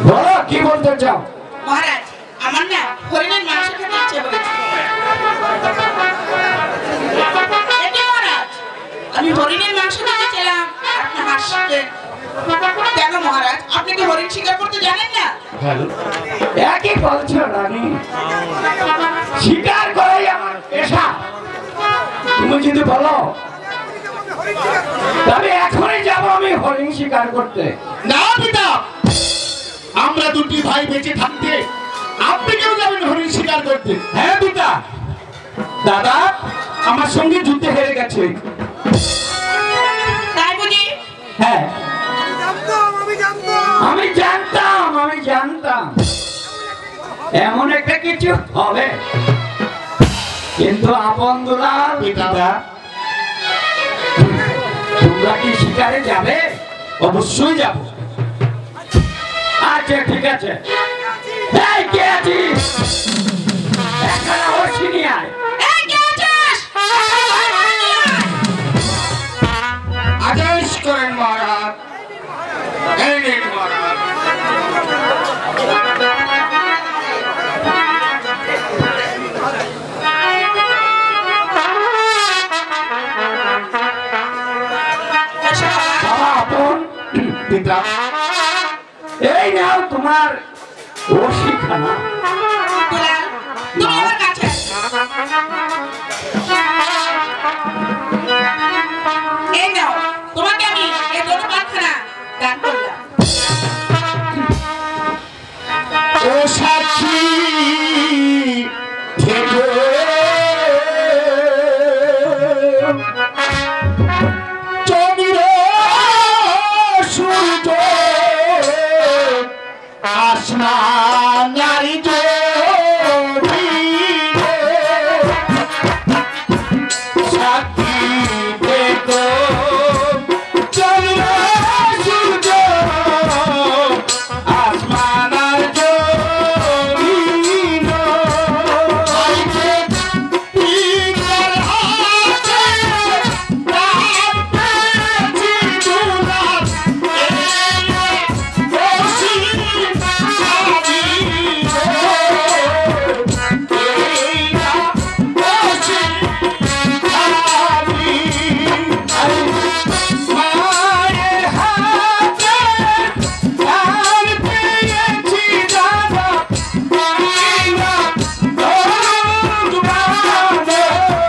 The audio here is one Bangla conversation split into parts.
বলো কি বলতে চাও? মহারাজ, আমার না হরিণের মাংস খেতে ইচ্ছে হয়েছে। মহারাজ, আমি হরিণের মাংস খেতে চাইলাম, আপনি হাসছেন কেন মহারাজ? আপনি কি হরিণ শিকার করতে জানেন না? একই বলছো রানী, শিকার করাই আমার পেশা। তুমি যদি বলো তবে এখনই যাবো আমি হরিণ শিকার করতে। না পিতা, আমরা দুটি ভাই বেঁচে থাকতে আপনি কেউ যাবেন হরিণ শিকার করতে? হ্যাঁ পিতা, দাদা আমার সঙ্গে যুদ্ধে হেরে গেছে। তাই বুঝি? হ্যাঁ আমি জানতাম এমন একটা কিছু হবে, কিন্তু আপন দুলাল পিতা, তোমরা কি শিকারে যাবে? অবশ্যই যাব। আচ্ছা ঠিক আছে। এই কে আছিস? এখানে অবশ্যই নিয়ে আয়। এই কে আছিস? আদেশ করেন মহারাজ। এই নিন মহারাজ। বাবা আপন পিতা, এই নাও তোমার রশিখানা। দুলাল, তুমি আমার কাছে আসো। এই নাও, তোমাকে আমি এই ধনুপাতখানা দান করলাম। ও সাক্ষী থেকো, চন্দ্র সূর্য আসনা নারী সাক্ষী থেকো, চন্দ্র সূর্য আসমান আর জমিন, আইতে পিতার হাতে রাখতে জীবনার বসি সারি এইরা বসি সারি মায়ের হাতে আর পেয়েছি দাদা এইরা ভগবান একিনা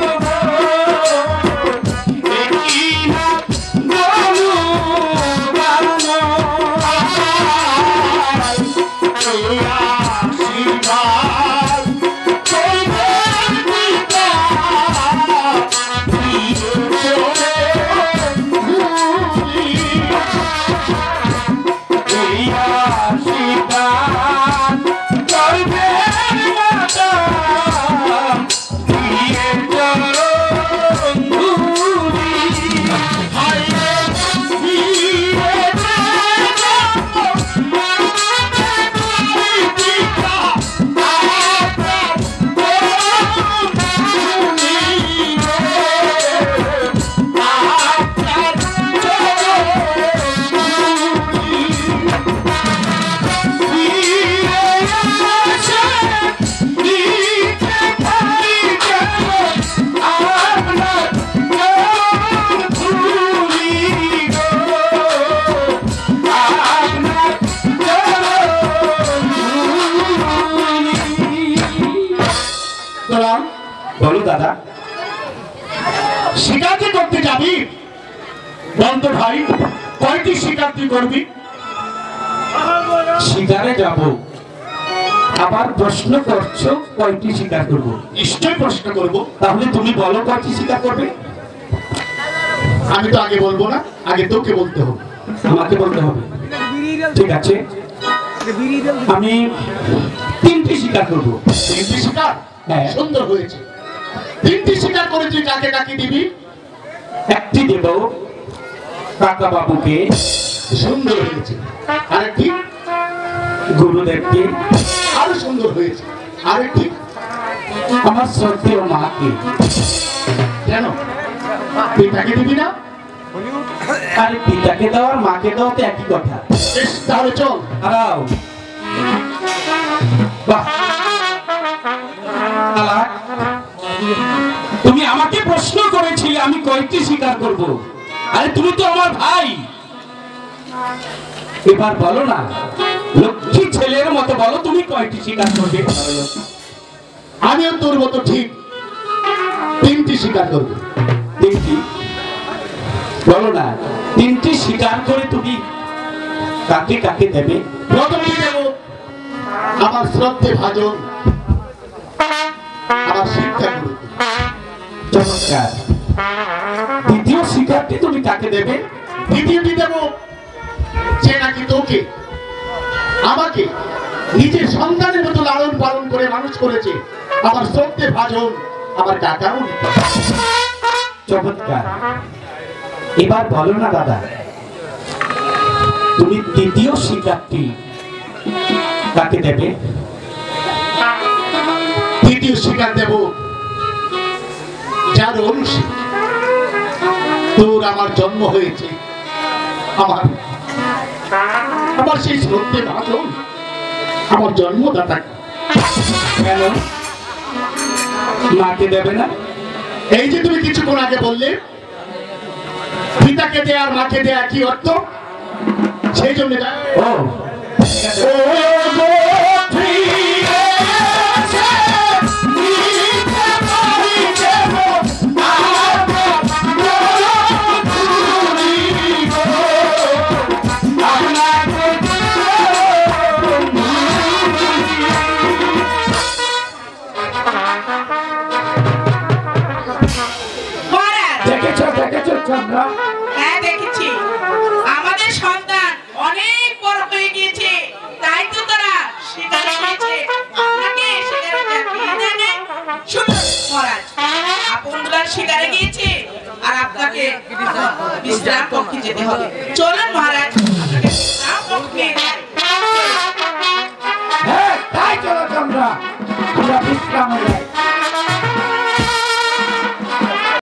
বলো দাদা, শিকার যে করতে যাবি বন্ত ভাই, কয়টি শিকার তুই করবি? শিকারে যাব, আবার প্রশ্ন করছো কয়টি শিকার করবো? নিশ্চয় প্রশ্ন করব। তাহলে তুমি বলো কয়টি শিকার করবে? আমি তো আগে বলবো না, আগে তোকে বলতে হবে। আমাকে বলতে হবে। ঠিক আছে, আমি 3টি শিকার করবো। 3টি শিকার? হ্যাঁ। সুন্দর হয়েছে। 3টি শিকার করে তুই কাকে কাকে দিবি? একটি দেব কাকা বাবুকে। সুন্দর হয়েছে। আরেকটি? গুরুদেবকে। আরো সুন্দর হয়েছে। আরেকটি? আমার শ্রদ্ধেয় মাকে। কেন পিতাকে দিবি না? আরে পিতাকে দেওয়ার মাকে দেওয়া তো একই কথা। বেশ, তাহলে চল। দাঁড়াও, বাহ, চালাক। তুমি আমাকে প্রশ্ন করেছিলে আমি কয়টি স্বীকার করব। আরে তুমি তো আমার ভাই, এবার বলো না, লক্ষ্মী ছেলের মতো বলো তুমি কয়টি স্বীকার করবে। আমিও তোর মতো ঠিক 3টি স্বীকার করবো। 3টি? বলো না, 3টি স্বীকার করে তুমি কাকে কাকে দেবে? প্রথমে দেব আমার শ্রদ্ধে ভাজন, আমার শিক্ষাগুরু। চমৎকার। দ্বিতীয় স্বীকারটি তুমি কাকে দেবে? দ্বিতীয়টি দেব যে নাকি তোকে আমাকে নিজের সন্তানের মতো লালন পালন করে মানুষ করেছে, আমার শ্রদ্ধে ভাজন, আমার কাকাও। চমৎকার। এবার বলো না দাদা, তুমি তৃতীয় স্বীকারটি কাকে দেবে? তৃতীয় স্বীকার দেব যার অনুষ্ঠে তোর আমার জন্ম হয়েছে, আমার আমার সেই শ্রদ্ধে ভাজন, আমার জন্মদাতা। কেন মাকে দেবে না? এই যে তুমি কিছুক্ষণ আগে বললে পিতাকে দেয়া আর মাকে দেয়া কি অর্থ, সেই জন্য ও ঠিক আছে। মহারাজ, দেখেছো চন্দ্রা? হ্যাঁ দেখেছি। আমাদের সন্তান অনেক বড় হয়ে গিয়েছে, তাই তো তারা স্বীকার করেছে আপনাকে শিকারে চাকরি দেনে। শুনুন মহারাজ, আপন দুলার শিকারে গিয়েছে আর আপনাকে বিশ্রাম কক্ষে যেতে হবে। চলুন মহারাজ, আপনাকে বিশ্রাম কক্ষে নিয়ে যাই। হ্যাঁ তাই চলো চন্দ্রা, আমরা বিশ্রামে যাই।